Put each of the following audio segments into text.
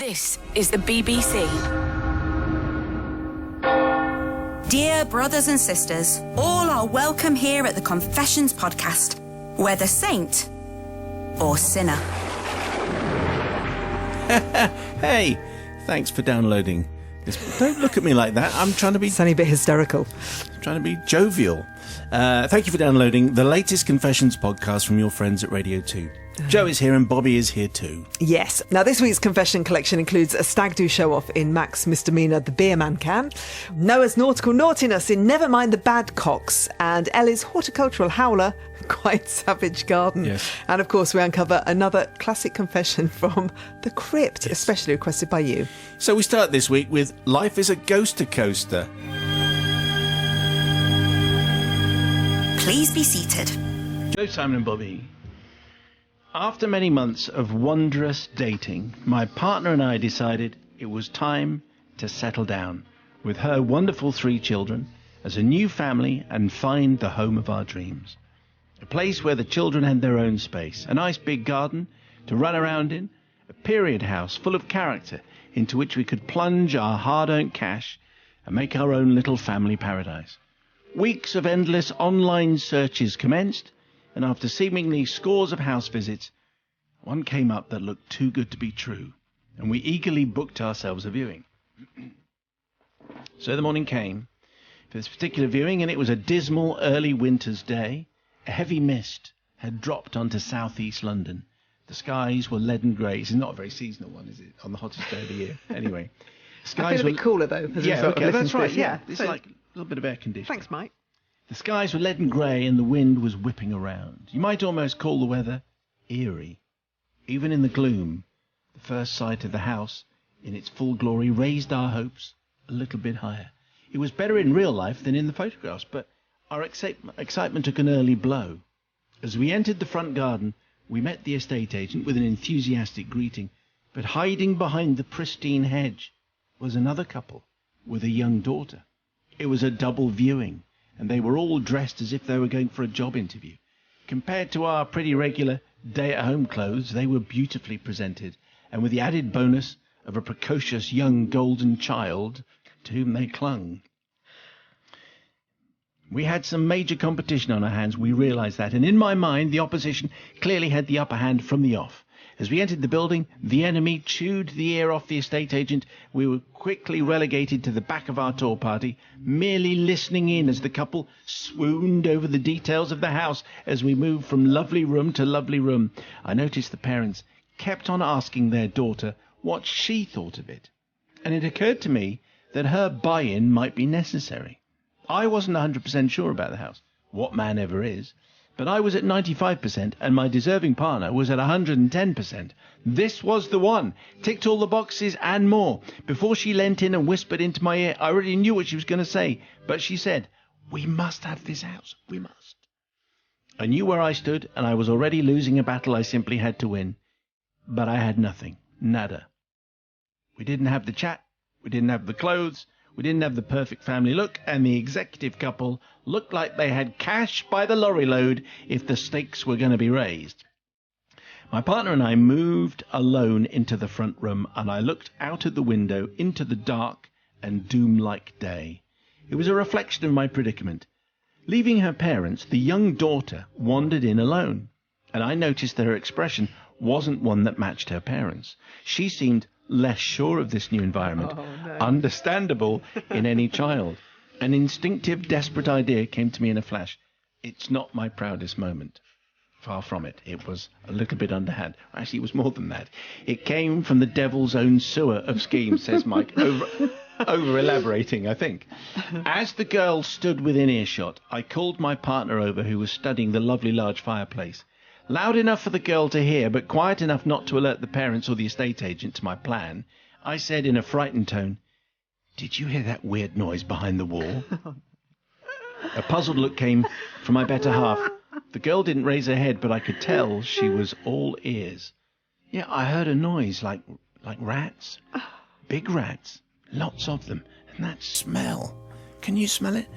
This is the BBC. Dear brothers and sisters, all are welcome here at the Confessions podcast, whether saint or sinner. Hey, thanks for downloading this. Don't look at me like that. I'm trying to be... Sounding a bit hysterical. Trying to be jovial. Thank you for downloading the latest Confessions podcast from your friends at Radio 2. Joe is here and Bobby is here too. Yes. Now, this week's confession collection includes a stag do show-off in Mac's Misdemeanor The Beer Man Can, Noah's nautical naughtiness in Never Mind the Bad Cocks, and Elle's horticultural howler, Quite Savage Garden. Yes. And, of course, we uncover another classic confession from the crypt, especially requested by you. So we start this week with Life is a Ghoster Coaster. Please be seated. Joe, Simon and Bobby. After many months of wondrous dating, my partner and I decided it was time to settle down with her wonderful 3 children as a new family and find the home of our dreams. A place where the children had their own space, a nice big garden to run around in, a period house full of character into which we could plunge our hard-earned cash and make our own little family paradise. Weeks of endless online searches commenced, and after seemingly scores of house visits, one came up that looked too good to be true, and we eagerly booked ourselves a viewing. So the morning came for this particular viewing, and it was a dismal early winter's day. A heavy mist had dropped onto southeast London. The skies were leaden grey. It's not a very seasonal one, is it, on the hottest day of the year? Anyway. I feel a bit cooler, though. That's right, yeah. It's like a little bit of air conditioning. Thanks, Mike. The skies were leaden grey and the wind was whipping around. You might almost call the weather eerie. Even in the gloom, the first sight of the house in its full glory raised our hopes a little bit higher. It was better in real life than in the photographs, but our excitement took an early blow. As we entered the front garden, we met the estate agent with an enthusiastic greeting, but hiding behind the pristine hedge was another couple with a young daughter. It was a double viewing, and they were all dressed as if they were going for a job interview. Compared to our pretty regular day-at-home clothes, they were beautifully presented, and with the added bonus of a precocious young golden child to whom they clung. We had some major competition on our hands, we realised that, and in my mind the opposition clearly had the upper hand from the off. As we entered the building, the enemy chewed the ear off the estate agent. We were quickly relegated to the back of our tour party, merely listening in as the couple swooned over the details of the house as we moved from lovely room to lovely room. I noticed the parents kept on asking their daughter what she thought of it, and it occurred to me that her buy-in might be necessary. I wasn't 100% sure about the house. What man ever is? But I was at 95% and my deserving partner was at 110%. This was the one. Ticked all the boxes and more. Before she leant in and whispered into my ear, I already knew what she was going to say. But she said, "We must have this house. We must." I knew where I stood and I was already losing a battle I simply had to win. But I had nothing. Nada. We didn't have the chat. We didn't have the clothes. We didn't have the perfect family look, and the executive couple looked like they had cash by the lorry load if the stakes were going to be raised. My partner and I moved alone into the front room, and I looked out of the window into the dark and doom-like day. It was a reflection of my predicament. Leaving her parents, the young daughter wandered in alone, and I noticed that her expression wasn't one that matched her parents. She seemed less sure of this new environment, understandable in any child. An instinctive, desperate idea came to me in a flash. It's not my proudest moment. Far from it. It was a little bit underhand. Actually, it was more than that. It came from the devil's own sewer of schemes, says Mike, over-elaborating, I think. As the girl stood within earshot, I called my partner over, who was studying the lovely large fireplace. Loud enough for the girl to hear, but quiet enough not to alert the parents or the estate agent to my plan, I said in a frightened tone, "Did you hear that weird noise behind the wall?" A puzzled look came from my better half. The girl didn't raise her head, but I could tell she was all ears. "Yeah, I heard a noise like rats. Big rats. Lots of them. And that smell. Can you smell it?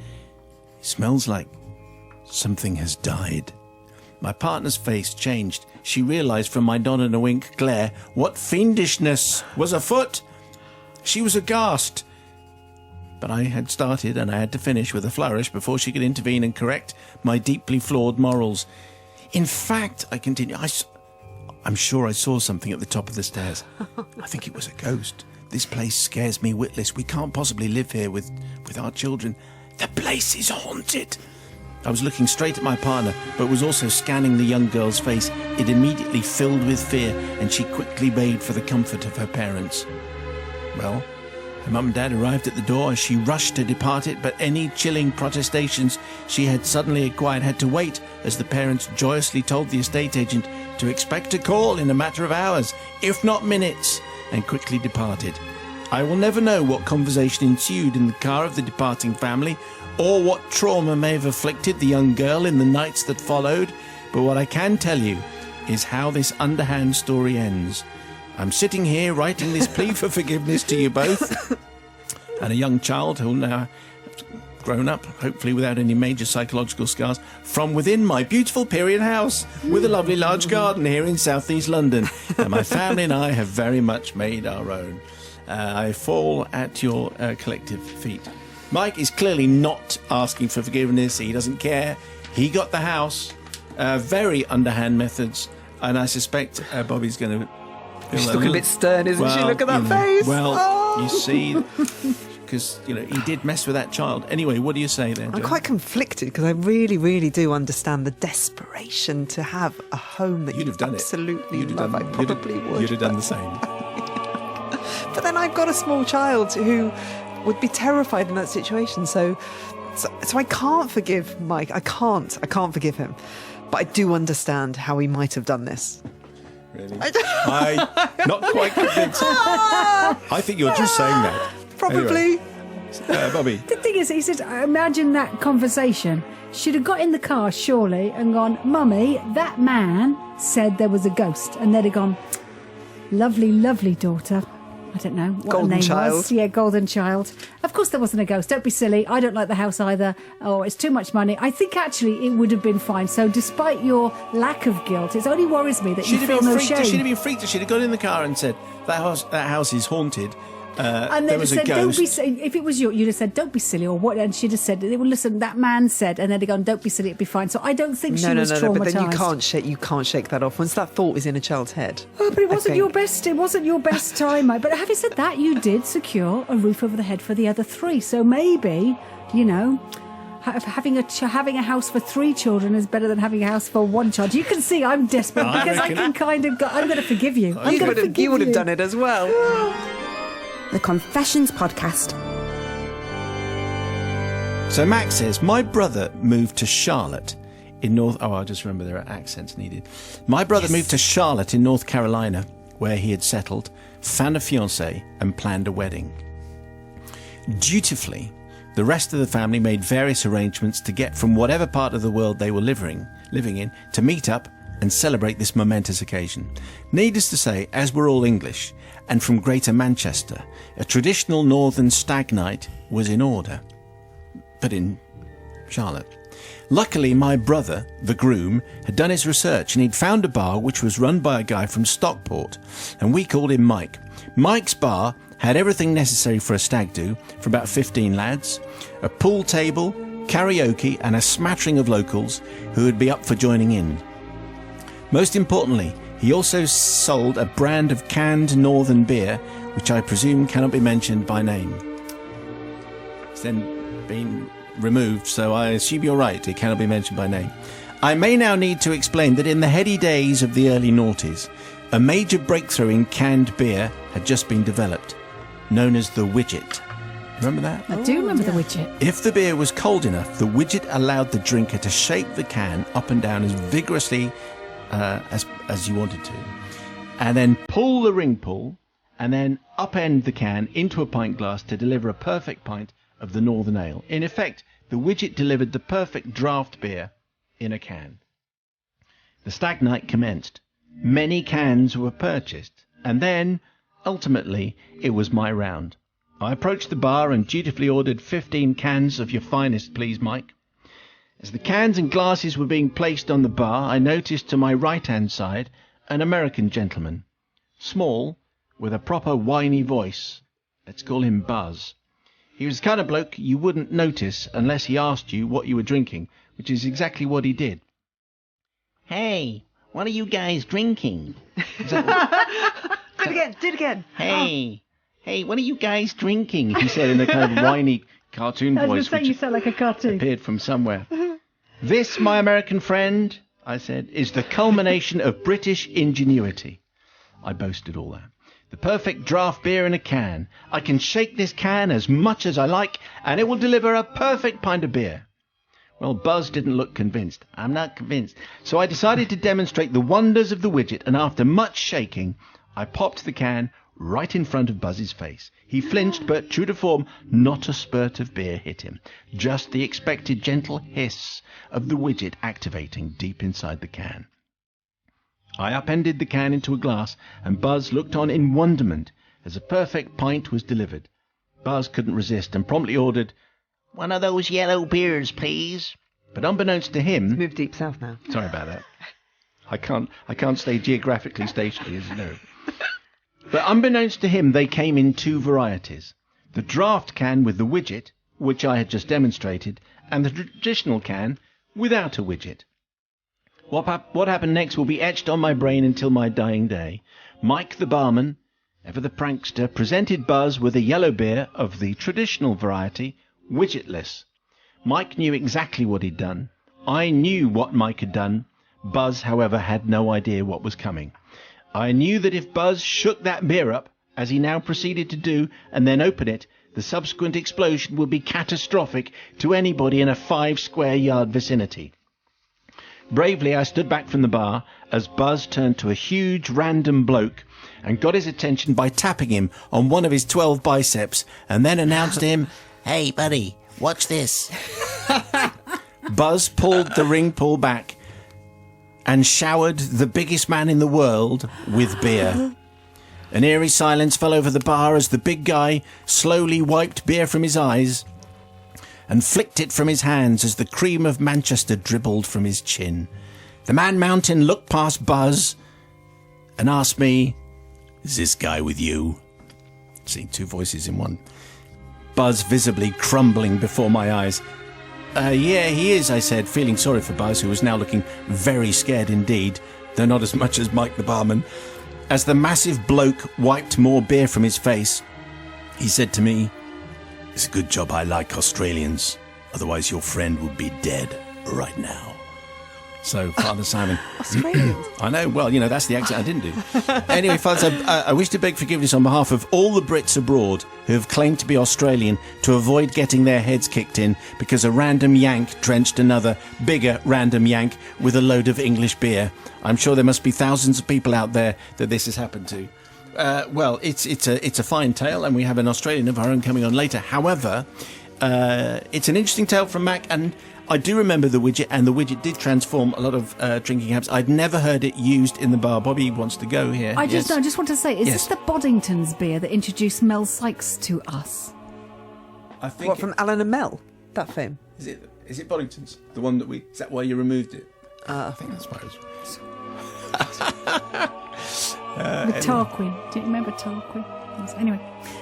It smells like something has died." My partner's face changed. She realised from my nod and a wink glare what fiendishness was afoot. She was aghast. But I had started and I had to finish with a flourish before she could intervene and correct my deeply flawed morals. In fact, I continued, I'm sure I saw something at the top of the stairs. I think it was a ghost. This place scares me witless. We can't possibly live here with our children. The place is haunted. I was looking straight at my partner, but was also scanning the young girl's face. It immediately filled with fear, and she quickly bayed for the comfort of her parents. Well, her mum and dad arrived at the door as she rushed to depart it, but any chilling protestations she had suddenly acquired had to wait, as the parents joyously told the estate agent to expect a call in a matter of hours, if not minutes, and quickly departed. I will never know what conversation ensued in the car of the departing family, or what trauma may have afflicted the young girl in the nights that followed, but what I can tell you is how this underhand story ends. I'm sitting here writing this plea for forgiveness to you both, and a young child who'll now have grown up, hopefully without any major psychological scars, from within my beautiful period house with a lovely large garden here in southeast London, and my family and I have very much made our own. I fall at your collective feet. Mike is clearly not asking for forgiveness. He doesn't care. He got the house. Very underhand methods. And I suspect Bobby's going to... She's looking a bit stern, isn't she? Look at that face. Well, you see, because, he did mess with that child. Anyway, what do you say there, I'm quite conflicted because I really, really do understand the desperation to have a home that you'd have done absolutely it. love. I probably would. You'd have done the same. But then I've got a small child who would be terrified in that situation. So I can't forgive Mike. I can't forgive him. But I do understand how he might have done this. Really? I'm not quite convinced. I think you're just saying that. Probably. Anyway, Bobby. The thing is, he said, imagine that conversation. She'd have got in the car, surely, and gone, Mummy, that man said there was a ghost. And they'd have gone, lovely, lovely daughter. I don't know what Golden her name Child. was. Yeah, Golden Child. Of course there wasn't a ghost. Don't be silly. I don't like the house either. Oh, it's too much money. I think actually it would have been fine. So despite your lack of guilt, it only worries me that you feel no shame. She'd have been freaked. She'd have got in the car and said, that house is haunted. And there was said, a ghost. Don't be, if it was you, you'd have said, don't be silly, or what? And she'd have said, well, listen, that man said, and then they'd gone, don't be silly, it'd be fine. So I don't think she was traumatised. No, but then you can't shake that off once that thought is in a child's head. Oh, but it wasn't your best. It wasn't your best time. But having said that, you did secure a roof over the head for the other three. So maybe, having a house for 3 children is better than having a house for 1 child. You can see I'm desperate because I can kind of. I'm going to forgive you. You would have done it as well. The Confessions Podcast. So Max says, my brother moved to Charlotte in North... Oh, I just remember there are accents needed. My brother moved to Charlotte in North Carolina, where he had settled, found a fiancée and planned a wedding. Dutifully, the rest of the family made various arrangements to get from whatever part of the world they were living in to meet up and celebrate this momentous occasion. Needless to say, as we're all English and from Greater Manchester, a traditional northern stag night was in order. But in Charlotte. Luckily, my brother, the groom, had done his research and he'd found a bar which was run by a guy from Stockport, and we called him Mike. Mike's bar had everything necessary for a stag do for about 15 lads, a pool table, karaoke, and a smattering of locals who would be up for joining in. Most importantly, he also sold a brand of canned northern beer, which I presume cannot be mentioned by name. It's then been removed, so I assume you're right, it cannot be mentioned by name. I may now need to explain that in the heady days of the early noughties, a major breakthrough in canned beer had just been developed, known as the widget. Remember that? I do remember the widget. If the beer was cold enough, the widget allowed the drinker to shake the can up and down as vigorously as you wanted to, and then pull the ring pull, and then upend the can into a pint glass to deliver a perfect pint of the Northern Ale. In effect, the widget delivered the perfect draft beer in a can. The stag night commenced. Many cans were purchased, and then, ultimately, it was my round. I approached the bar and dutifully ordered 15 cans of your finest, please, Mike. As the cans and glasses were being placed on the bar, I noticed to my right-hand side an American gentleman. Small, with a proper whiny voice. Let's call him Buzz. He was the kind of bloke you wouldn't notice unless he asked you what you were drinking, which is exactly what he did. Hey, what are you guys drinking? Do it again. Hey, what are you guys drinking? He said in a kind of whiny cartoon voice, you sound like a cartoon. appeared from somewhere. This, my American friend, I said, is the culmination of British ingenuity. I boasted all that. The perfect draft beer in a can. I can shake this can as much as I like, and it will deliver a perfect pint of beer. Well, Buzz didn't look convinced. I'm not convinced. So I decided to demonstrate the wonders of the widget, and after much shaking, I popped the can right in front of Buzz's face. He flinched, but true to form, not a spurt of beer hit him. Just the expected gentle hiss of the widget activating deep inside the can. I upended the can into a glass, and Buzz looked on in wonderment as a perfect pint was delivered. Buzz couldn't resist and promptly ordered, "One of those yellow beers, please." But unbeknownst to him... Move deep south now. Sorry about that. I can't stay geographically stationary, as you know. But unbeknownst to him, they came in two varieties. The draft can with the widget, which I had just demonstrated, and the traditional can without a widget. What happened next will be etched on my brain until my dying day. Mike the barman, ever the prankster, presented Buzz with a yellow beer of the traditional variety, widgetless. Mike knew exactly what he'd done. I knew what Mike had done. Buzz, however, had no idea what was coming. I knew that if Buzz shook that beer up, as he now proceeded to do, and then open it, the subsequent explosion would be catastrophic to anybody in a 5-square-yard vicinity. Bravely, I stood back from the bar as Buzz turned to a huge random bloke and got his attention by tapping him on one of his 12 biceps and then announced to him, "Hey, buddy, watch this." Buzz pulled the ring pull back and showered the biggest man in the world with beer. An eerie silence fell over the bar as the big guy slowly wiped beer from his eyes and flicked it from his hands as the cream of Manchester dribbled from his chin. The Man Mountain looked past Buzz and asked me, "Is this guy with you?" See, two voices in one. Buzz visibly crumbling before my eyes. Yeah, he is," I said, feeling sorry for Buzz, who was now looking very scared indeed, though not as much as Mike the barman. As the massive bloke wiped more beer from his face, he said to me, "It's a good job I like Australians, otherwise your friend would be dead right now." So, Father Simon... Australians? I know, well, that's the accent I didn't do. Anyway, Father, I wish to beg forgiveness on behalf of all the Brits abroad who have claimed to be Australian to avoid getting their heads kicked in because a random Yank drenched another bigger random Yank with a load of English beer. I'm sure there must be thousands of people out there that this has happened to. Well, it's a fine tale, and we have an Australian of our own coming on later. However, it's an interesting tale from Mac, and I do remember the widget, and the widget did transform a lot of drinking habits. I'd never heard it used in the bar. Bobby wants to go here. I just want to say, is this the Boddington's beer that introduced Mel Sykes to us? I think What, from Alan and Mel? That film? Is it Boddington's? The one that is that why you removed it? I think that's why it was. With Tarquin. Do you remember Tarquin? Anyway.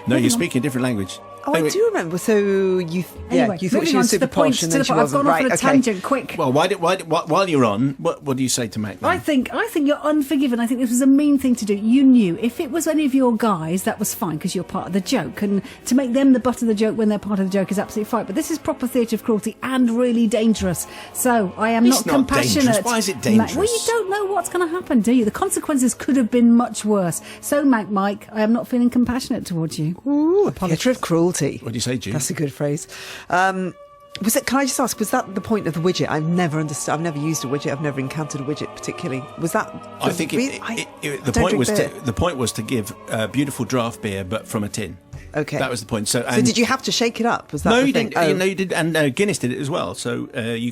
No, you're speaking a different language. Oh, anyway. I do remember. So you thought she was super posh, and then she I've wasn't. gone off on a tangent. Quick. Well, while you're on, what do you say to Mac? Then? I think you're unforgiven. I think this was a mean thing to do. You knew if it was any of your guys, that was fine because you're part of the joke, and to make them the butt of the joke when they're part of the joke is absolutely fine. But this is proper theatre of cruelty and really dangerous. So I am not compassionate. Dangerous. Why is it dangerous? Well, you don't know what's going to happen, do you? The consequences could have been much worse. So, Mike, I am not feeling compassionate towards you. Ooh, theatre of cruelty. What do you say, Jude? That's a good phrase. Was it? Can I just ask? Was that the point of the widget? I've never understood. I've never used a widget. I've never encountered a widget particularly. Was that? I think the point was to give beautiful draft beer, but from a tin. Okay. That was the point. So did you have to shake it up? Was that no, the you thing? didn't. No, you did, and Guinness did it as well. So you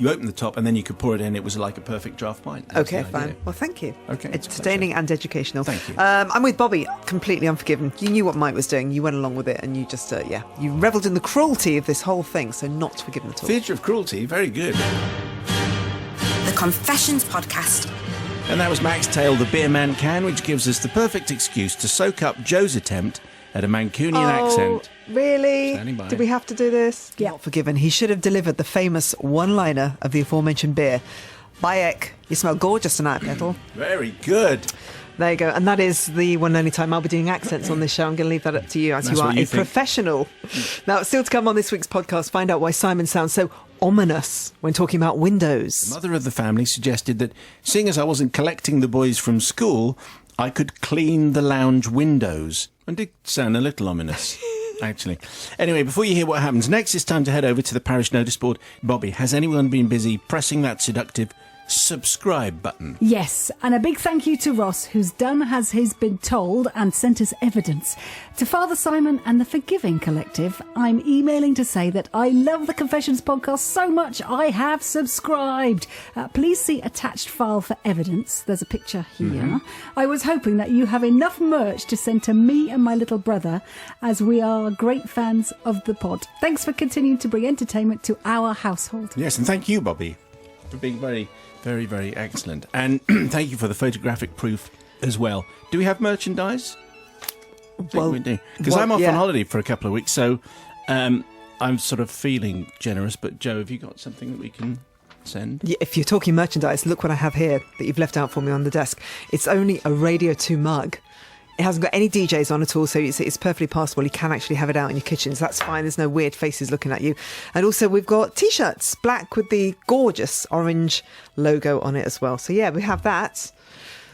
open the top and then you could pour it in. It was like a perfect draft pint. That was Okay, the fine. idea. Well, thank you. Okay, it's a Entertaining and educational. Thank you. I'm with Bobby. Completely unforgiven. You knew what Mike was doing. You went along with it, and you just, you revelled in the cruelty of this whole thing. So not forgiven at all. Theatre of cruelty, very good. The Confessions Podcast. And that was Mac's tale, The Beer Man Can, which gives us the perfect excuse to soak up Joe's attempt at a Mancunian accent. Really? Standing by. Did we have to do this? Yeah. Not forgiven. He should have delivered the famous one-liner of the aforementioned beer. Bayek, you smell gorgeous tonight, Petal. Very good. There you go. And that is the one and only time I'll be doing accents on this show. I'm going to leave that up to you, as That's you are what you a think. professional. Now, still to come on this week's podcast, find out why Simon sounds so ominous when talking about windows. Mother of the family suggested that, seeing as I wasn't collecting the boys from school, I could clean the lounge windows. And did sound a little ominous, actually. Anyway, before you hear what happens next, it's time to head over to the Parish notice board. Bobby, has anyone been busy pressing that seductive subscribe button? Yes, and a big thank you to Ross, who's done as he's been told and sent us evidence. To Father Simon and the Forgiving Collective, I'm emailing to say that I love the Confessions podcast so much I have subscribed. Please see attached file for evidence. There's a picture here. I was hoping that you have enough merch to send to me and my little brother, as we are great fans of the pod. Thanks for continuing to bring entertainment to our household. Yes, and thank you, Bobby, for being very, very, very excellent. And thank you for the photographic proof as well. Do we have merchandise? I think we do. Because I'm off on holiday for a couple of weeks, so I'm sort of feeling generous. But Joe, have you got something that we can send? Yeah, if you're talking merchandise, look what I have here that you've left out for me on the desk. It's only a Radio 2 mug. It hasn't got any DJs on at all, so it's perfectly passable. You can actually have it out in your kitchens. That's fine. There's no weird faces looking at you. And also, we've got T-shirts, black with the gorgeous orange logo on it as well. So, yeah, we have that.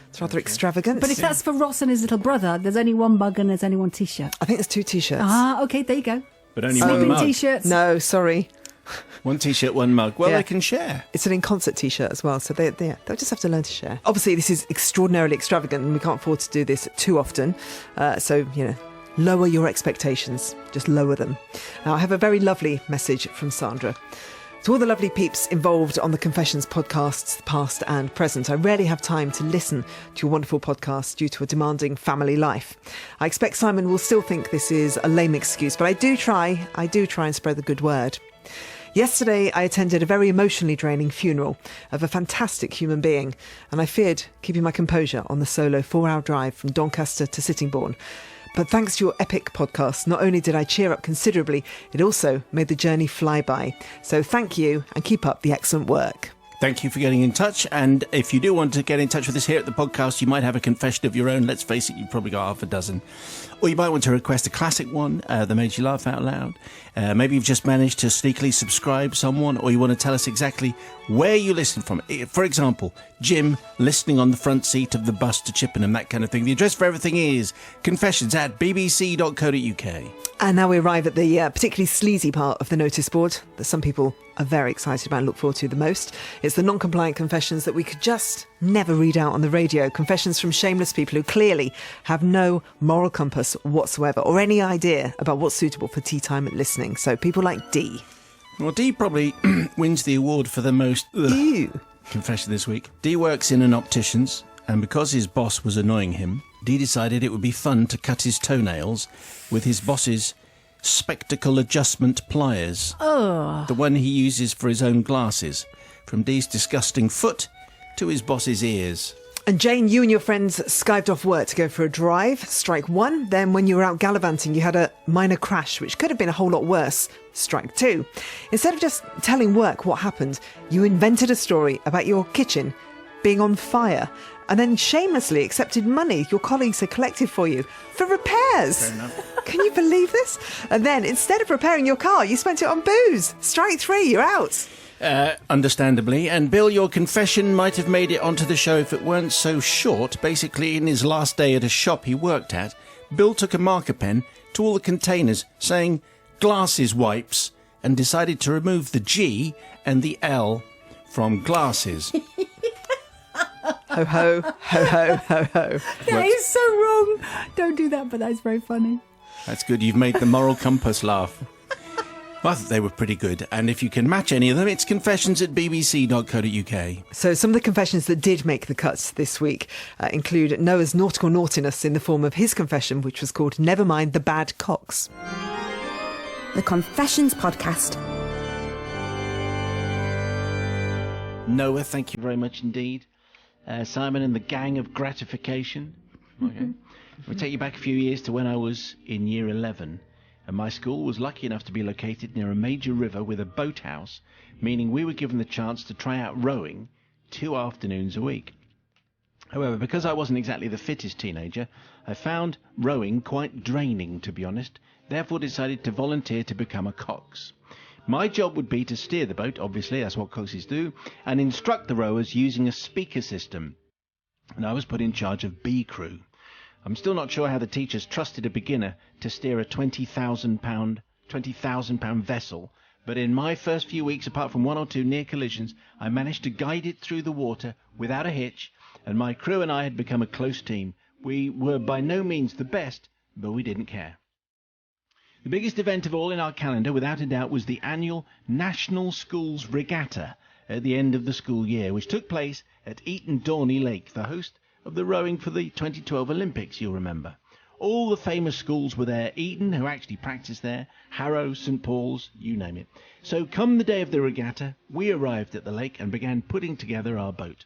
It's rather extravagant. But if that's for Ross and his little brother, there's only one mug and there's only one T-shirt. I think there's 2 T-shirts. Ah, okay, there you go. But only one Sleeping mug. T-shirts. No, sorry. One T-shirt, one mug. Well, Yeah. they can share. It's an in-concert T-shirt as well, so they'll just have to learn to share. Obviously, this is extraordinarily extravagant, and we can't afford to do this too often. So, lower your expectations. Just lower them. Now, I have a very lovely message from Sandra. To all the lovely peeps involved on the Confessions podcasts, past and present, I rarely have time to listen to your wonderful podcast due to a demanding family life. I expect Simon will still think this is a lame excuse, but I do try and spread the good word. Yesterday, I attended a very emotionally draining funeral of a fantastic human being, and I feared keeping my composure on the solo 4-hour drive from Doncaster to Sittingbourne. But thanks to your epic podcast, not only did I cheer up considerably, it also made the journey fly by. So thank you, and keep up the excellent work. Thank you for getting in touch. And if you do want to get in touch with us here at the podcast, you might have a confession of your own. Let's face it, you've probably got half a dozen. Or you might want to request a classic one that made you laugh out loud. Maybe you've just managed to sneakily subscribe someone, or you want to tell us exactly where you listen from. For example, Jim listening on the front seat of the bus to Chippenham, that kind of thing. The address for everything is confessions@bbc.co.uk. And now we arrive at the particularly sleazy part of the notice board that some people are very excited about and look forward to the most. It's the non-compliant confessions that we could just never read out on the radio. Confessions from shameless people who clearly have no moral compass whatsoever or any idea about what's suitable for tea time and listening. So people like Dee. Well, Dee probably wins the award for the most Ew. confession this week. Dee works in an optician's, and because his boss was annoying him, Dee decided it would be fun to cut his toenails with his boss's spectacle adjustment pliers. Oh. The one he uses for his own glasses. From Dee's disgusting foot to his boss's ears. And Jane, you and your friends Skyped off work to go for a drive. Strike 1. Then when you were out gallivanting, you had a minor crash, which could have been a whole lot worse. Strike 2. Instead of just telling work what happened, you invented a story about your kitchen being on fire, and then shamelessly accepted money your colleagues had collected for you for repairs. Fair enough. Can you believe this? And then instead of repairing your car, you spent it on booze. Strike 3, you're out. Understandably. And Bill, your confession might have made it onto the show if it weren't so short. Basically, in his last day at a shop he worked at, Bill took a marker pen to all the containers saying glasses wipes and decided to remove the G and the L from glasses. Ho, ho, ho, ho, ho, ho. That is so wrong. Don't do that, but that's very funny. That's good. You've made the moral compass laugh. Well, I thought they were pretty good. And if you can match any of them, it's confessions@bbc.co.uk. So some of the confessions that did make the cuts this week include Noah's nautical naughtiness in the form of his confession, which was called Never Mind the Bad Cocks. The Confessions Podcast. Noah, thank you very much indeed. Simon and the gang of gratification. Okay. We'll take you back a few years to when I was in year 11. And my school was lucky enough to be located near a major river with a boathouse, meaning we were given the chance to try out rowing 2 afternoons a week. However, because I wasn't exactly the fittest teenager, I found rowing quite draining, to be honest, therefore decided to volunteer to become a cox. My job would be to steer the boat, obviously, that's what coxes do, and instruct the rowers using a speaker system. And I was put in charge of B crew. I'm still not sure how the teachers trusted a beginner to steer a 20,000 pound vessel, but in my first few weeks, apart from 1 or 2 near collisions, I managed to guide it through the water without a hitch, and my crew and I had become a close team. We were by no means the best, but we didn't care. The biggest event of all in our calendar, without a doubt, was the annual National Schools Regatta at the end of the school year, which took place at Eton Dorney Lake, the host of the rowing for the 2012 Olympics, you'll remember. All the famous schools were there. Eton, who actually practiced there, Harrow, St Paul's, you name it. So come the day of the regatta, we arrived at the lake and began putting together our boat.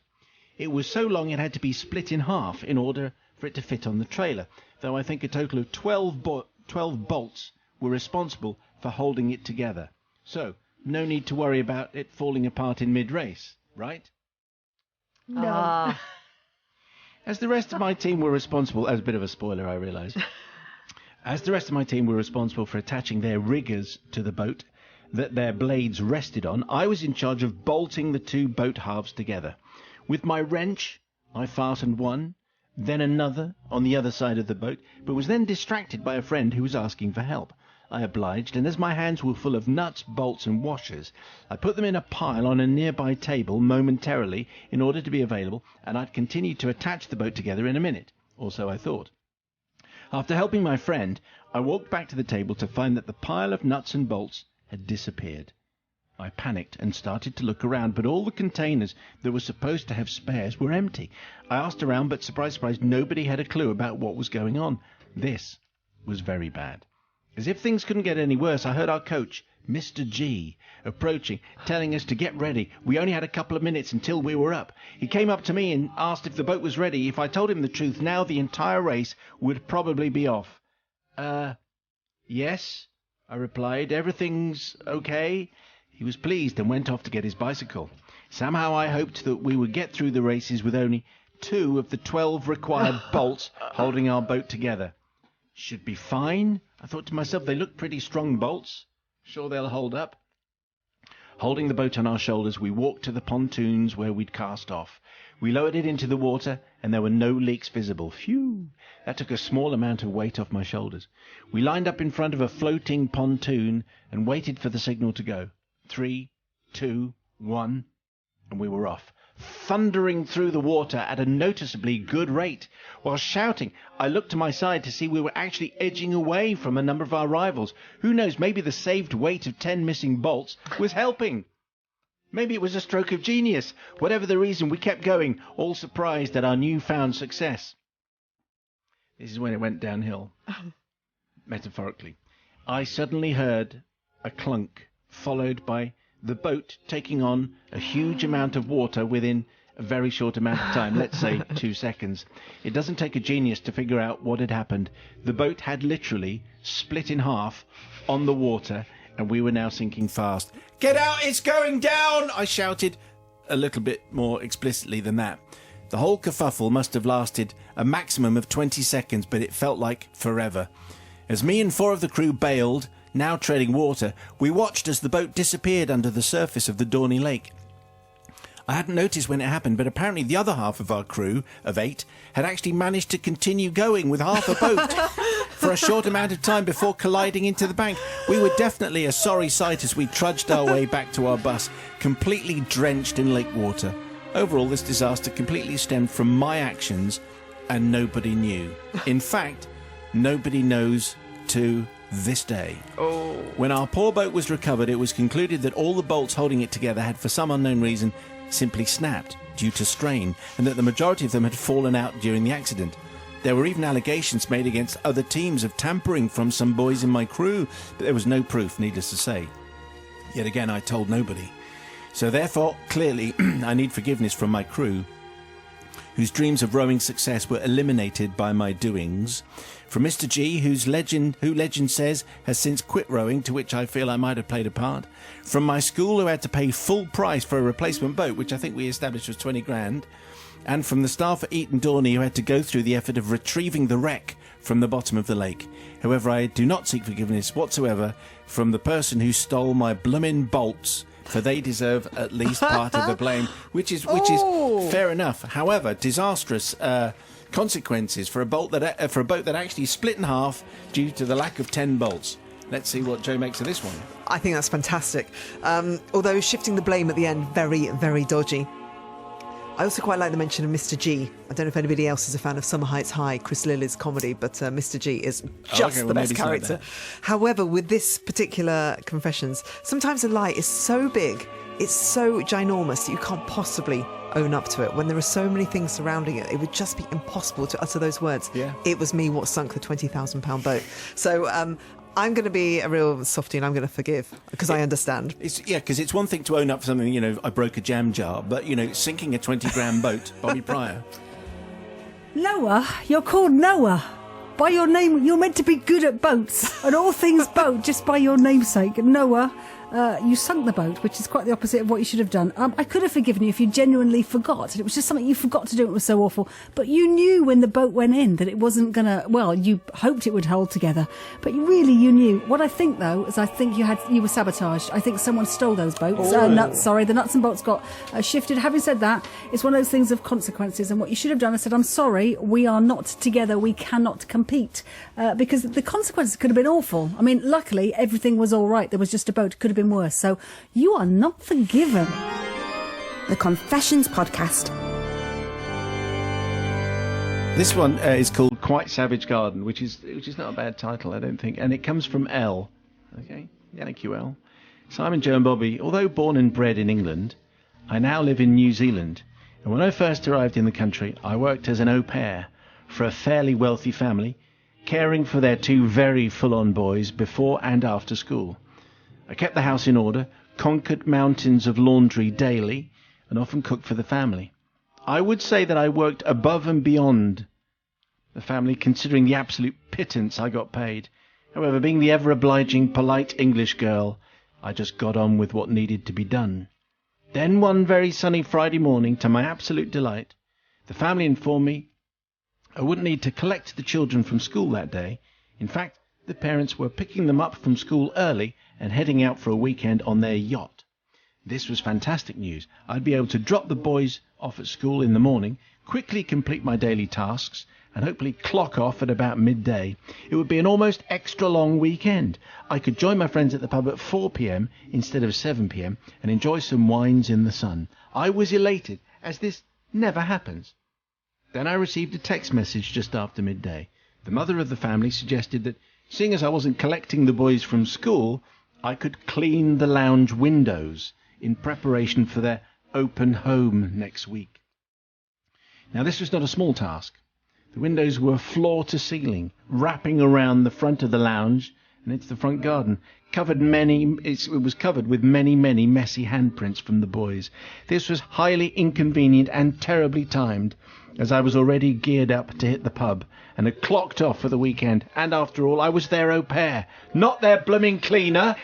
It was so long it had to be split in half in order for it to fit on the trailer, though I think a total of 12 bolts were responsible for holding it together. So, no need to worry about it falling apart in mid-race, right? No. As the rest of my team were responsible, as a bit of a spoiler, I realise. As the rest of my team were responsible for attaching their riggers to the boat that their blades rested on, I was in charge of bolting the 2 boat halves together. With my wrench, I fastened one, then another on the other side of the boat, but was then distracted by a friend who was asking for help. I obliged, and as my hands were full of nuts, bolts and washers, I put them in a pile on a nearby table momentarily in order to be available, and I'd continue to attach the boat together in a minute, or so I thought. After helping my friend, I walked back to the table to find that the pile of nuts and bolts had disappeared. I panicked and started to look around, but all the containers that were supposed to have spares were empty. I asked around, but surprise, surprise, nobody had a clue about what was going on. This was very bad. As if things couldn't get any worse, I heard our coach, Mr. G, approaching, telling us to get ready. We only had a couple of minutes until we were up. He came up to me and asked if the boat was ready. If I told him the truth, now the entire race would probably be off. Yes, I replied. Everything's okay. He was pleased and went off to get his bicycle. Somehow I hoped that we would get through the races with only 2 of the 12 required bolts holding our boat together. Should be fine, I thought to myself. They look pretty strong bolts. Sure they'll hold up. Holding the boat on our shoulders, we walked to the pontoons where we'd cast off. We lowered it into the water, and there were no leaks visible. Phew! That took a small amount of weight off my shoulders. We lined up in front of a floating pontoon and waited for the signal to go. 3, 2, 1, and we were off, thundering through the water at a noticeably good rate. While shouting, I looked to my side to see we were actually edging away from a number of our rivals. Who knows, maybe the saved weight of 10 missing bolts was helping. Maybe it was a stroke of genius. Whatever the reason, we kept going, all surprised at our newfound success. This is when it went downhill, metaphorically. I suddenly heard a clunk, followed by the boat taking on a huge amount of water within a very short amount of time, let's say 2 seconds. It doesn't take a genius to figure out what had happened. The boat had literally split in half on the water, and we were now sinking fast. "Get out, it's going down!" I shouted, a little bit more explicitly than that. The whole kerfuffle must have lasted a maximum of 20 seconds, but it felt like forever. As me and 4 of the crew bailed, now treading water, we watched as the boat disappeared under the surface of the Dorney Lake. I hadn't noticed when it happened, but apparently the other half of our crew, of 8, had actually managed to continue going with half a boat for a short amount of time before colliding into the bank. We were definitely a sorry sight as we trudged our way back to our bus, completely drenched in lake water. Overall, this disaster completely stemmed from my actions, and nobody knew. In fact, nobody knows to this day. When our poor boat was recovered, it was concluded that all the bolts holding it together had, for some unknown reason, simply snapped due to strain, and that the majority of them had fallen out during the accident. There were even allegations made against other teams of tampering from some boys in my crew, but there was no proof, needless to say. Yet again, I told nobody. So therefore, clearly, I need forgiveness from my crew, whose dreams of rowing success were eliminated by my doings. From Mr. G, who legend says has since quit rowing, to which I feel I might have played a part. From my school, who had to pay full price for a replacement boat, which I think we established was 20 grand. And from the staff at Eton Dorney, who had to go through the effort of retrieving the wreck from the bottom of the lake. However, I do not seek forgiveness whatsoever from the person who stole my bloomin' bolts, for they deserve at least part of the blame, which is fair enough. However, disastrous consequences for a boat that actually split in half due to the lack of 10 bolts. Let's see what Joe makes of this one. I think that's fantastic. Although shifting the blame at the end, very, very dodgy. I also quite like the mention of Mr. G. I don't know if anybody else is a fan of Summer Heights High, Chris Lilly's comedy, but Mr. G is just the best character. However, with this particular Confessions, sometimes a lie is so big, it's so ginormous that you can't possibly own up to it. When there are so many things surrounding it, it would just be impossible to utter those words. Yeah. It was me what sunk the £20,000 boat. So I'm going to be a real softie and I'm going to forgive because I understand. Because it's one thing to own up for something, I broke a jam jar, but, sinking a 20-grand boat, Bobby Pryor. Noah, you're called Noah. By your name, you're meant to be good at boats and all things boat, just by your namesake. Noah, you sunk the boat, which is quite the opposite of what you should have done. I could have forgiven you if you genuinely forgot. It was just something you forgot to do. It was so awful. But you knew when the boat went in that it wasn't going to, you hoped it would hold together. But you knew. What I think, though, is I think you were sabotaged. I think someone stole those boats. The nuts and bolts got shifted. Having said that, it's one of those things of consequences. And what you should have done is said, I'm sorry, we are not together. We cannot compete. Because the consequences could have been awful. I mean, luckily, everything was all right. There was just a boat. It could have been worse. So you are not forgiven. The Confessions Podcast. This one is called Quite Savage Garden, which is not a bad title, I don't think. And it comes from Elle. Okay, thank you, Elle. Simon, Joe and Bobby, although born and bred in England, I now live in New Zealand. And when I first arrived in the country, I worked as an au pair for a fairly wealthy family, caring for their two very full-on boys before and after school. I kept the house in order, conquered mountains of laundry daily, and often cooked for the family. I would say that I worked above and beyond the family, considering the absolute pittance I got paid. However, being the ever-obliging, polite English girl, I just got on with what needed to be done. Then one very sunny Friday morning, to my absolute delight, the family informed me I wouldn't need to collect the children from school that day. In fact, the parents were picking them up from school early and heading out for a weekend on their yacht. This was fantastic news. I'd be able to drop the boys off at school in the morning, quickly complete my daily tasks, and hopefully clock off at about midday. It would be an almost extra long weekend. I could join my friends at the pub at 4 p.m. instead of 7 p.m. and enjoy some wines in the sun. I was elated, as this never happens. Then I received a text message just after midday. The mother of the family suggested that, seeing as I wasn't collecting the boys from school, I could clean the lounge windows in preparation for their open home next week. Now, this was not a small task. The windows were floor to ceiling, wrapping around the front of the lounge and into the front garden. It was covered with many, many messy handprints from the boys. This was highly inconvenient and terribly timed, as I was already geared up to hit the pub and had clocked off for the weekend. And after all, I was their au pair, not their blooming cleaner,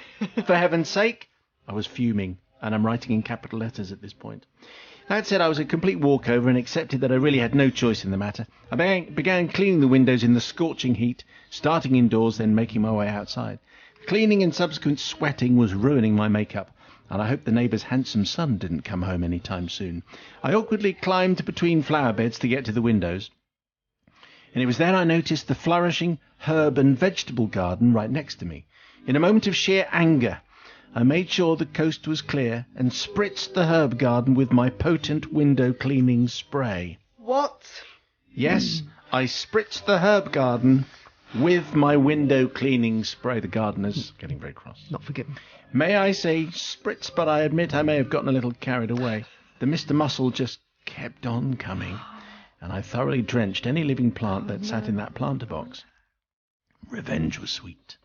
for heaven's sake. I was fuming, and I'm writing in capital letters at this point. That said, I was a complete walkover and accepted that I really had no choice in the matter. I began cleaning the windows in the scorching heat, starting indoors, then making my way outside. Cleaning and subsequent sweating was ruining my makeup, and I hoped the neighbour's handsome son didn't come home any time soon. I awkwardly climbed between flower beds to get to the windows, and it was then I noticed the flourishing herb and vegetable garden right next to me. In a moment of sheer anger, I made sure the coast was clear and spritzed the herb garden with my potent window cleaning spray. What? Yes, I spritzed the herb garden with my window cleaning spray. The gardener's getting very cross. Not forgiven. May I say spritz, but I admit I may have gotten a little carried away. The Mr. Mussel just kept on coming, and I thoroughly drenched any living plant that sat in that planter box. Revenge was sweet.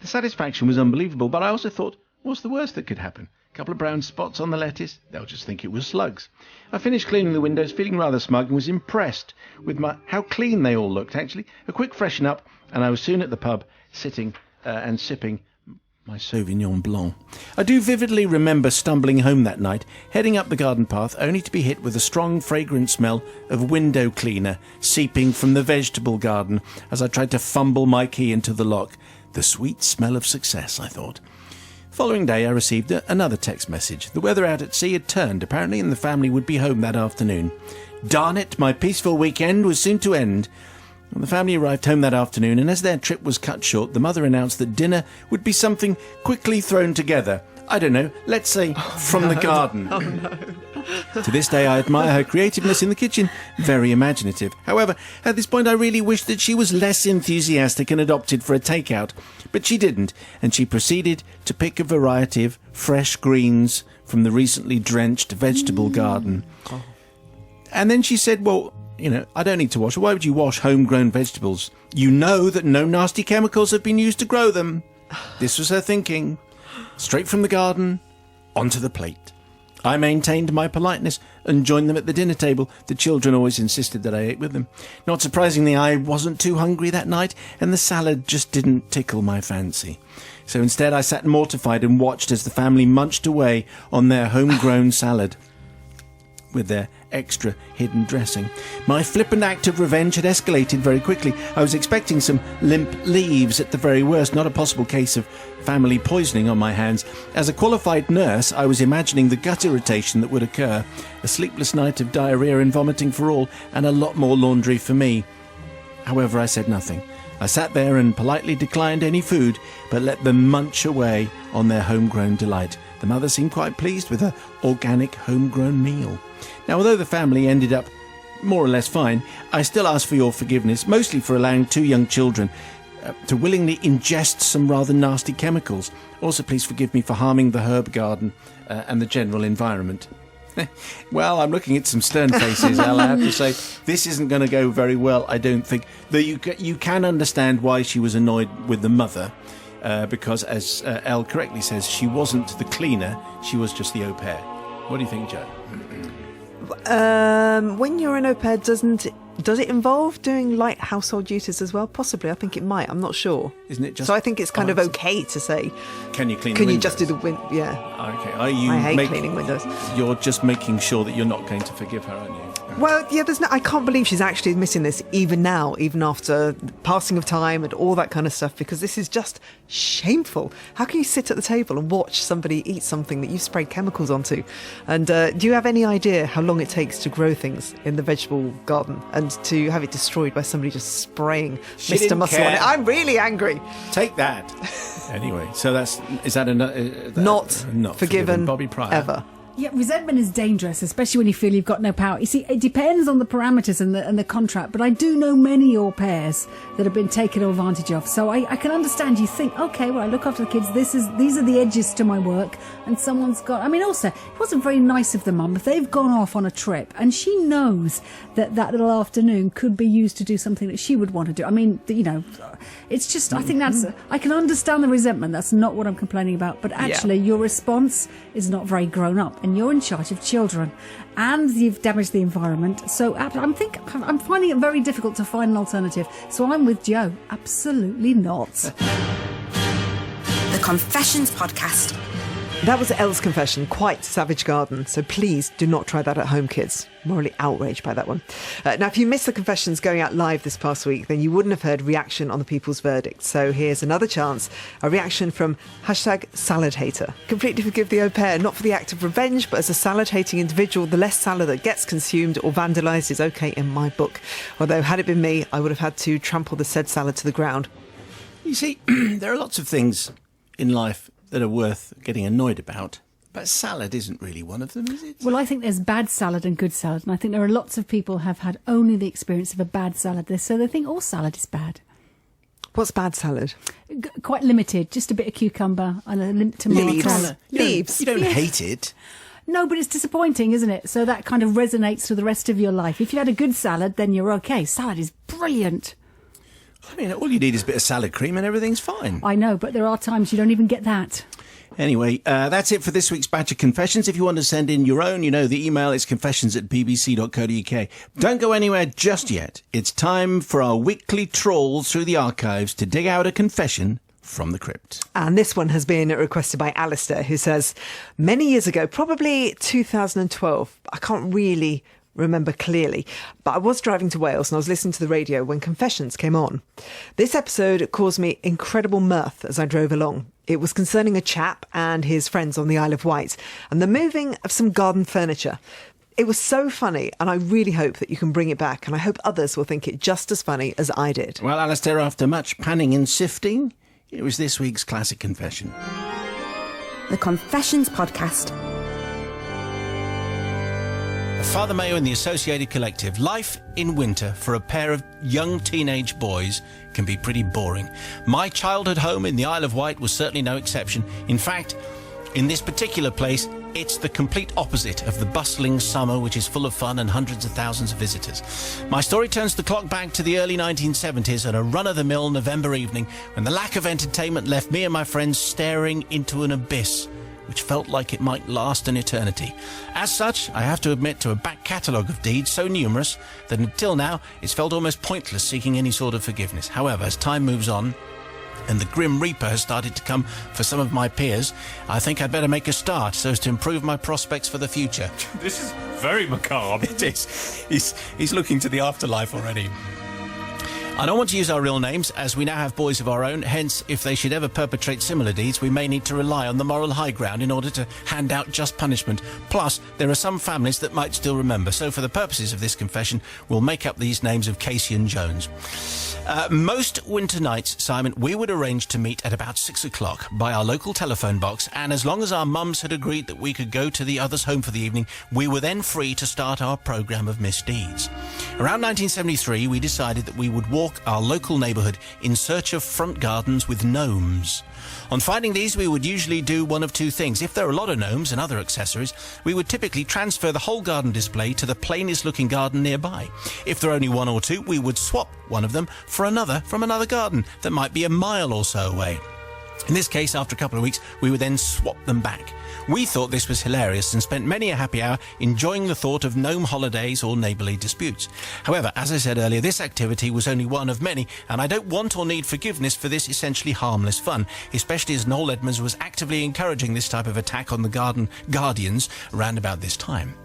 The satisfaction was unbelievable, but I also thought, what's the worst that could happen? A couple of brown spots on the lettuce? They'll just think it was slugs. I finished cleaning the windows, feeling rather smug, and was impressed with how clean they all looked, actually. A quick freshen up, and I was soon at the pub, sitting and sipping my Sauvignon Blanc. I do vividly remember stumbling home that night, heading up the garden path, only to be hit with a strong, fragrant smell of window cleaner seeping from the vegetable garden as I tried to fumble my key into the lock. The sweet smell of success, I thought. Following day, I received another text message. The weather out at sea had turned, apparently, and the family would be home that afternoon. Darn it, my peaceful weekend was soon to end. The family arrived home that afternoon, and as their trip was cut short, the mother announced that dinner would be something quickly thrown together. I don't know, let's say from the garden. Oh, no. To this day, I admire her creativeness in the kitchen. Very imaginative. However, at this point, I really wished that she was less enthusiastic and had opted for a takeout. But she didn't, and she proceeded to pick a variety of fresh greens from the recently drenched vegetable garden. And then she said, well, you know, I don't need to wash. Why would you wash homegrown vegetables? You know that no nasty chemicals have been used to grow them. This was her thinking. Straight from the garden, onto the plate. I maintained my politeness and joined them at the dinner table. The children always insisted that I ate with them. Not surprisingly, I wasn't too hungry that night, and the salad just didn't tickle my fancy. So instead, I sat mortified and watched as the family munched away on their homegrown salad with their extra hidden dressing. My flippant act of revenge had escalated very quickly. I was expecting some limp leaves at the very worst, not a possible case of family poisoning on my hands. As a qualified nurse, I was imagining the gut irritation that would occur, a sleepless night of diarrhea and vomiting for all, and a lot more laundry for me. However, I said nothing. I sat there and politely declined any food, but let them munch away on their homegrown delight. The mother seemed quite pleased with her organic homegrown meal. Now, although the family ended up more or less fine, I still ask for your forgiveness, mostly for allowing two young children to willingly ingest some rather nasty chemicals. Also, please forgive me for harming the herb garden and the general environment. Well, I'm looking at some stern faces, Elle, I have to say. This isn't going to go very well, I don't think. Though you can understand why she was annoyed with the mother, because, as Elle correctly says, she wasn't the cleaner, she was just the au pair. What do you think, Joe? When you're an au pair, does it involve doing light household duties as well? Possibly. I think it might. I'm not sure. Isn't it just? So I think it's kind of okay to say. Can you clean? Can the you windows? just do the wind? Yeah. Okay. I hate cleaning windows. You're just making sure that you're not going to forgive her, aren't you? Well, yeah, I can't believe she's actually admitting this even now, even after the passing of time and all that kind of stuff, because this is just shameful. How can you sit at the table and watch somebody eat something that you've sprayed chemicals onto? And do you have any idea how long it takes to grow things in the vegetable garden and to have it destroyed by somebody just spraying Mr. Muscle on it? I'm really angry. Take that. Anyway, so is that Not forgiven Bobby Pryor. ever. Yeah, resentment is dangerous, especially when you feel you've got no power. You see, it depends on the parameters and the contract, but I do know many au pairs that have been taken advantage of. So I can understand you think, okay, well, I look after the kids. These are the edges to my work, and someone's got. I mean, also, it wasn't very nice of the mum if they've gone off on a trip and she knows that little afternoon could be used to do something that she would want to do. I mean, you know, it's just. I think I can understand the resentment. That's not what I'm complaining about. But actually, your response is not very grown up. And you're in charge of children, and you've damaged the environment. So I'm finding it very difficult to find an alternative. So I'm with Joe. Absolutely not. The Confessions Podcast. That was Elle's confession, quite savage garden. So please do not try that at home, kids. Morally outraged by that one. Now, if you missed the confessions going out live this past week, then you wouldn't have heard reaction on the people's verdict. So here's another chance. A reaction from #SaladHater. Completely forgive the au pair, not for the act of revenge, but as a salad-hating individual, the less salad that gets consumed or vandalised is okay in my book. Although, had it been me, I would have had to trample the said salad to the ground. You see, there are lots of things in life that are worth getting annoyed about, but salad isn't really one of them, is it? Well, I think there's bad salad and good salad, and I think there are lots of people have had only the experience of a bad salad, so they think all salad is bad. What's bad salad? Quite limited, just a bit of cucumber and a tomato. Leaves. You don't hate it. No, but it's disappointing, isn't it? So that kind of resonates to the rest of your life. If you had a good salad, then you're okay. Salad is brilliant. I mean, all you need is a bit of salad cream and everything's fine. I know, but there are times you don't even get that. Anyway, that's it for this week's batch of confessions. If you want to send in your own, you know, the email is confessions@bbc.co.uk. Don't go anywhere just yet. It's time for our weekly trawl through the archives to dig out a confession from the crypt. And this one has been requested by Alistair, who says, many years ago, probably 2012, I can't really remember clearly, but I was driving to Wales and I was listening to the radio when Confessions came on. This episode caused me incredible mirth as I drove along. It was concerning a chap and his friends on the Isle of Wight and the moving of some garden furniture. It was so funny, and I really hope that you can bring it back, and I hope others will think it just as funny as I did. Well, Alistair, after much panning and sifting, it was this week's classic confession. The Confessions Podcast. Father Mayo and the Associated Collective. Life in winter for a pair of young teenage boys can be pretty boring. My childhood home in the Isle of Wight was certainly no exception. In fact, in this particular place, it's the complete opposite of the bustling summer, which is full of fun and hundreds of thousands of visitors. My story turns the clock back to the early 1970s and a run-of-the-mill November evening when the lack of entertainment left me and my friends staring into an abyss which felt like it might last an eternity. As such, I have to admit to a back catalogue of deeds so numerous that until now it's felt almost pointless seeking any sort of forgiveness. However, as time moves on, and the Grim Reaper has started to come for some of my peers, I think I'd better make a start so as to improve my prospects for the future. This is very macabre. It is. He's looking to the afterlife already. I don't want to use our real names, as we now have boys of our own. Hence, if they should ever perpetrate similar deeds, we may need to rely on the moral high ground in order to hand out just punishment. Plus, there are some families that might still remember. So for the purposes of this confession, we'll make up these names of Casey and Jones. Most winter nights, Simon, we would arrange to meet at about 6 o'clock by our local telephone box, and as long as our mums had agreed that we could go to the others' home for the evening, we were then free to start our programme of misdeeds. Around 1973, we decided that we would walk our local neighbourhood in search of front gardens with gnomes. On finding these, we would usually do one of two things. If there are a lot of gnomes and other accessories, we would typically transfer the whole garden display to the plainest looking garden nearby. If there are only one or two, we would swap one of them for another from another garden that might be a mile or so away. In this case, after a couple of weeks, we would then swap them back. We thought this was hilarious and spent many a happy hour enjoying the thought of gnome holidays or neighbourly disputes. However, as I said earlier, this activity was only one of many, and I don't want or need forgiveness for this essentially harmless fun, especially as Noel Edmonds was actively encouraging this type of attack on the garden guardians around about this time.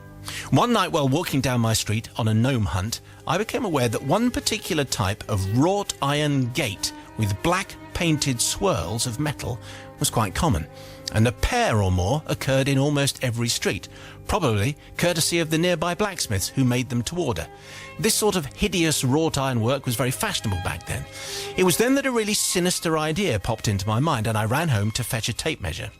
One night while walking down my street on a gnome hunt, I became aware that one particular type of wrought iron gate with black painted swirls of metal was quite common, and a pair or more occurred in almost every street, probably courtesy of the nearby blacksmiths who made them to order. This sort of hideous wrought iron work was very fashionable back then. It was then that a really sinister idea popped into my mind, and I ran home to fetch a tape measure.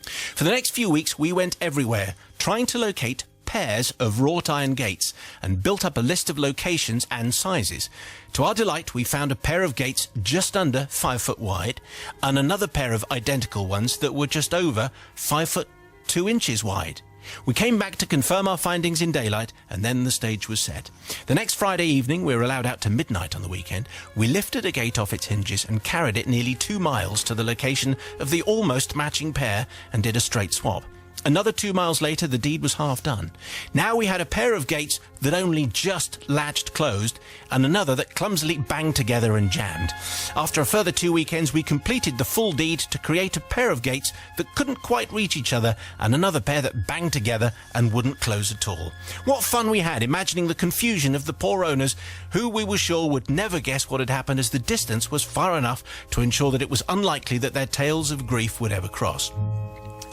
For the next few weeks, we went everywhere, trying to locate pairs of wrought iron gates and built up a list of locations and sizes. To our delight, we found a pair of gates just under 5 foot wide and another pair of identical ones that were just over 5 foot 2 inches wide. We came back to confirm our findings in daylight, and then the stage was set. The next Friday evening, we were allowed out to midnight on the weekend. We lifted a gate off its hinges and carried it nearly 2 miles to the location of the almost matching pair and did a straight swap. Another 2 miles later, the deed was half done. Now we had a pair of gates that only just latched closed and another that clumsily banged together and jammed. After a further 2 weekends, we completed the full deed to create a pair of gates that couldn't quite reach each other and another pair that banged together and wouldn't close at all. What fun we had imagining the confusion of the poor owners, who we were sure would never guess what had happened, as the distance was far enough to ensure that it was unlikely that their tales of grief would ever cross.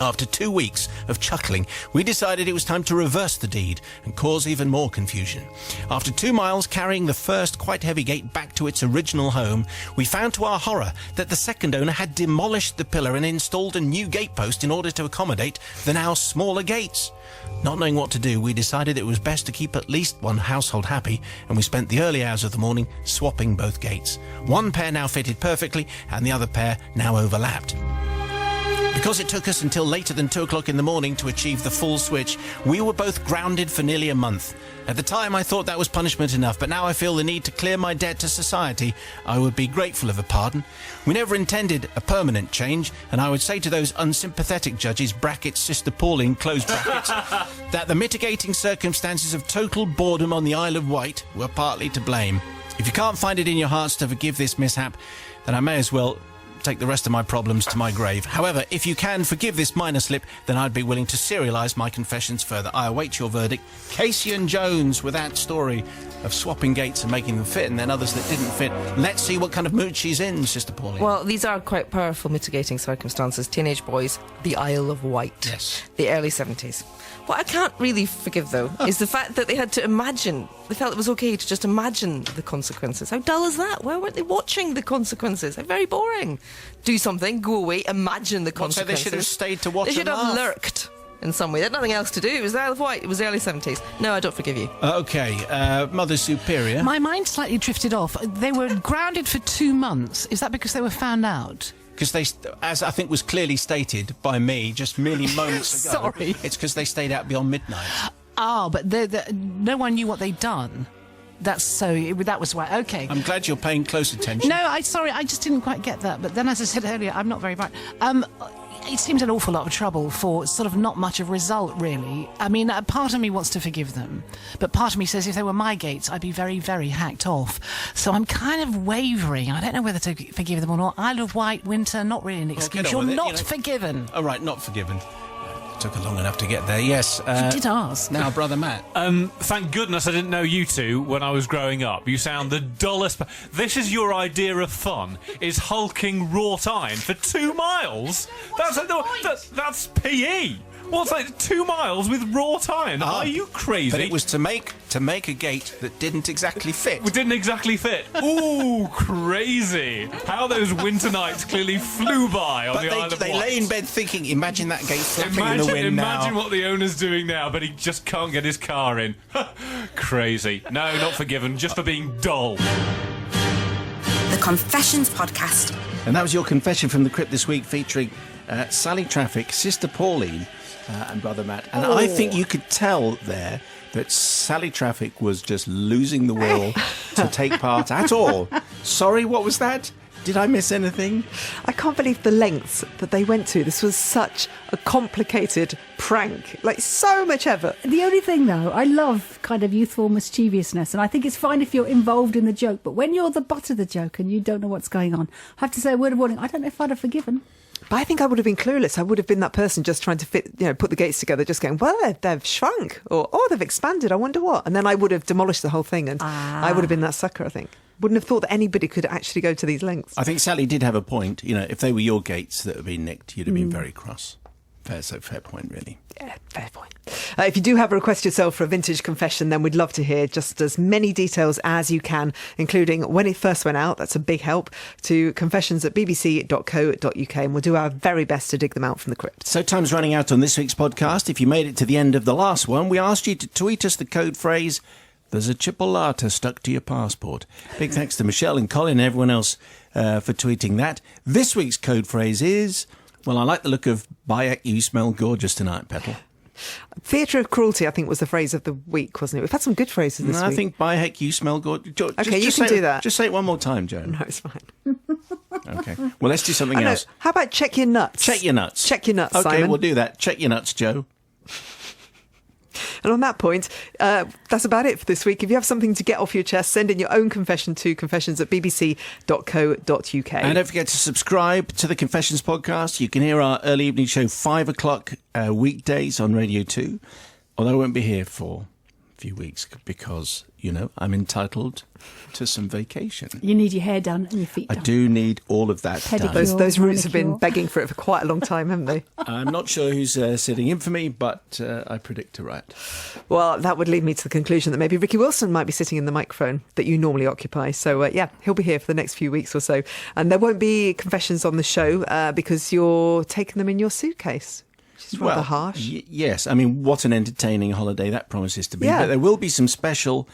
After 2 weeks of chuckling, we decided it was time to reverse the deed and cause even more confusion. After 2 miles carrying the first quite heavy gate back to its original home, we found to our horror that the second owner had demolished the pillar and installed a new gate post in order to accommodate the now smaller gates. Not knowing what to do, we decided it was best to keep at least one household happy, and we spent the early hours of the morning swapping both gates. One pair now fitted perfectly and the other pair now overlapped. Because it took us until later than 2 o'clock in the morning to achieve the full switch, we were both grounded for nearly a month. At the time I thought that was punishment enough, but now I feel the need to clear my debt to society. I would be grateful of a pardon. We never intended a permanent change, and I would say to those unsympathetic judges, brackets Sister Pauline, close brackets, that the mitigating circumstances of total boredom on the Isle of Wight were partly to blame. If you can't find it in your hearts to forgive this mishap, then I may as well take the rest of my problems to my grave. However, if you can forgive this minor slip, then I'd be willing to serialise my confessions further. I await your verdict. Casey and Jones with that story of swapping gates and making them fit and then others that didn't fit. Let's see what kind of mood she's in, Sister Pauline. Well, these are quite powerful mitigating circumstances. Teenage boys, the Isle of Wight. Yes. The early 70s. What I can't really forgive, though, is the fact that they had to imagine. They felt it was okay to just imagine the consequences. How dull is that? Why weren't they watching the consequences? They're very boring. Do something, go away, imagine the consequences. So they should have stayed to watch. They should have lurked in some way. They had nothing else to do. It was the Isle of Wight. It was the early 70s. No, I don't forgive you. Mother Superior. My mind slightly drifted off. They were grounded for 2 months. Is that because they were found out? Because they, as I think was clearly stated by me just merely moments ago, Sorry. it's because they stayed out beyond midnight. Oh, but no one knew what they'd done. That was why. Okay. I'm glad you're paying close attention. No, I just didn't quite get that. But then, as I said earlier, I'm not very bright. It seems an awful lot of trouble for sort of not much of a result, really. I mean, a part of me wants to forgive them, but part of me says if they were my gates, I'd be very, very hacked off. So I'm kind of wavering. I don't know whether to forgive them or not. Isle of Wight, winter, not really an excuse. You're not forgiven. All right, not forgiven. Took long enough to get there, yes. You did ask. Now, Brother Matt. Thank goodness I didn't know you two when I was growing up. You sound the dullest... This is your idea of fun, is hulking wrought iron for 2 miles? That's PE! What's like 2 miles with wrought iron? Are you crazy? But it was to make a gate that didn't exactly fit. It didn't exactly fit. Ooh, crazy. How those winter nights clearly flew by on the Isle of Wight. They lay in bed thinking, imagine that gate flapping in the wind now. Imagine what the owner's doing now, but he just can't get his car in. Crazy. No, not forgiven, just for being dull. The Confessions Podcast. And that was your confession from the crypt this week, featuring Sally Traffic, Sister Pauline, and Brother Matt. And I think you could tell there that Sally Traffic was just losing the will to take part at all. Sorry, what was that? Did I miss anything? I can't believe the lengths that they went to. This was such a complicated prank. Like, so much effort. The only thing, though, I love kind of youthful mischievousness, and I think it's fine if you're involved in the joke, but when you're the butt of the joke and you don't know what's going on, I have to say a word of warning, I don't know if I'd have forgiven. But I think I would have been clueless. I would have been that person just trying to put the gates together, just going, well, they've shrunk, or, oh, they've expanded, I wonder what. And then I would have demolished the whole thing, and I would have been that sucker, I think. Wouldn't have thought that anybody could actually go to these lengths. I think Sally did have a point. You know, if they were your gates that had been nicked, you'd have been very cross. Fair point, really. Yeah, fair point. If you do have a request yourself for a vintage confession, then we'd love to hear just as many details as you can, including when it first went out. That's a big help. To confessions@bbc.co.uk, and we'll do our very best to dig them out from the crypt. So time's running out on this week's podcast. If you made it to the end of the last one, we asked you to tweet us the code phrase, "There's a chipolata stuck to your passport." Big thanks to Michelle and Colin and everyone else for tweeting that. This week's code phrase is... Well, I like the look of Bayek, you smell gorgeous tonight, Petal. Theatre of cruelty, I think, was the phrase of the week, wasn't it? We've had some good phrases this week. I think Bayek, you smell gorgeous. Okay, you can do that. Just say it one more time, Joan. No, it's fine. Okay. Well, let's do something else. How about check your nuts? Check your nuts. Check your nuts, okay, Simon. We'll do that. Check your nuts, Joe. And on that point, that's about it for this week. If you have something to get off your chest, send in your own confession to confessions@bbc.co.uk. And don't forget to subscribe to the Confessions podcast. You can hear our early evening show 5 o'clock weekdays on Radio 2. Although I won't be here for a few weeks because, I'm entitled to some vacation. You need your hair done and your feet I done. do need all of that Pedicure. done. Those roots have manicure. been begging for it for quite a long time, haven't they? I'm not sure who's sitting in for me, but I predict a riot. Well, that would lead me to the conclusion that maybe Ricky Wilson might be sitting in the microphone that you normally occupy. So, he'll be here for the next few weeks or so. And there won't be confessions on the show because you're taking them in your suitcase. Which is rather harsh. Yes, I mean, what an entertaining holiday that promises to be. Yeah. But there will be some special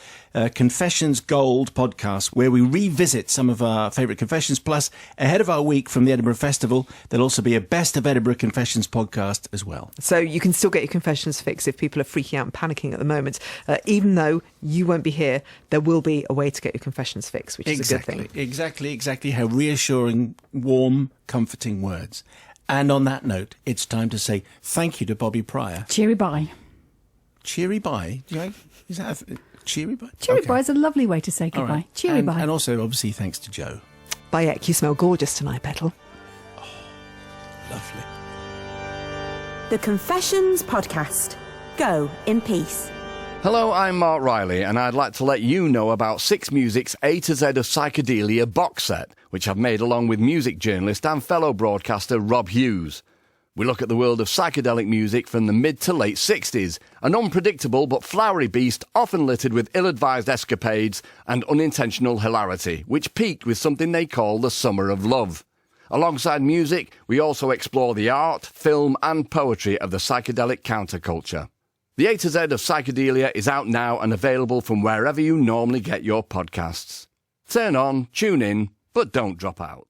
Confessions Gold podcasts where we revisit some of our favourite confessions. Plus, ahead of our week from the Edinburgh Festival, there'll also be a Best of Edinburgh Confessions podcast as well. So you can still get your confessions fixed if people are freaking out and panicking at the moment. Even though you won't be here, there will be a way to get your confessions fixed, which is a good thing. Exactly. How reassuring, warm, comforting words. And on that note, it's time to say thank you to Bobby Pryor. Cheery bye. Cheery bye? Is that cheery bye? Cheery bye is a lovely way to say All goodbye. right. Cheery bye. And also, obviously, thanks to Joe. Bayek, you smell gorgeous tonight, Petal. Lovely. The Confessions Podcast. Go in peace. Hello, I'm Mark Riley, and I'd like to let you know about Six Music's A to Z of Psychedelia box set, which I've made along with music journalist and fellow broadcaster Rob Hughes. We look at the world of psychedelic music from the mid to late 60s, an unpredictable but flowery beast often littered with ill-advised escapades and unintentional hilarity, which peaked with something they call the Summer of Love. Alongside music, we also explore the art, film and poetry of the psychedelic counterculture. The A to Z of Psychedelia is out now and available from wherever you normally get your podcasts. Turn on, tune in, but don't drop out.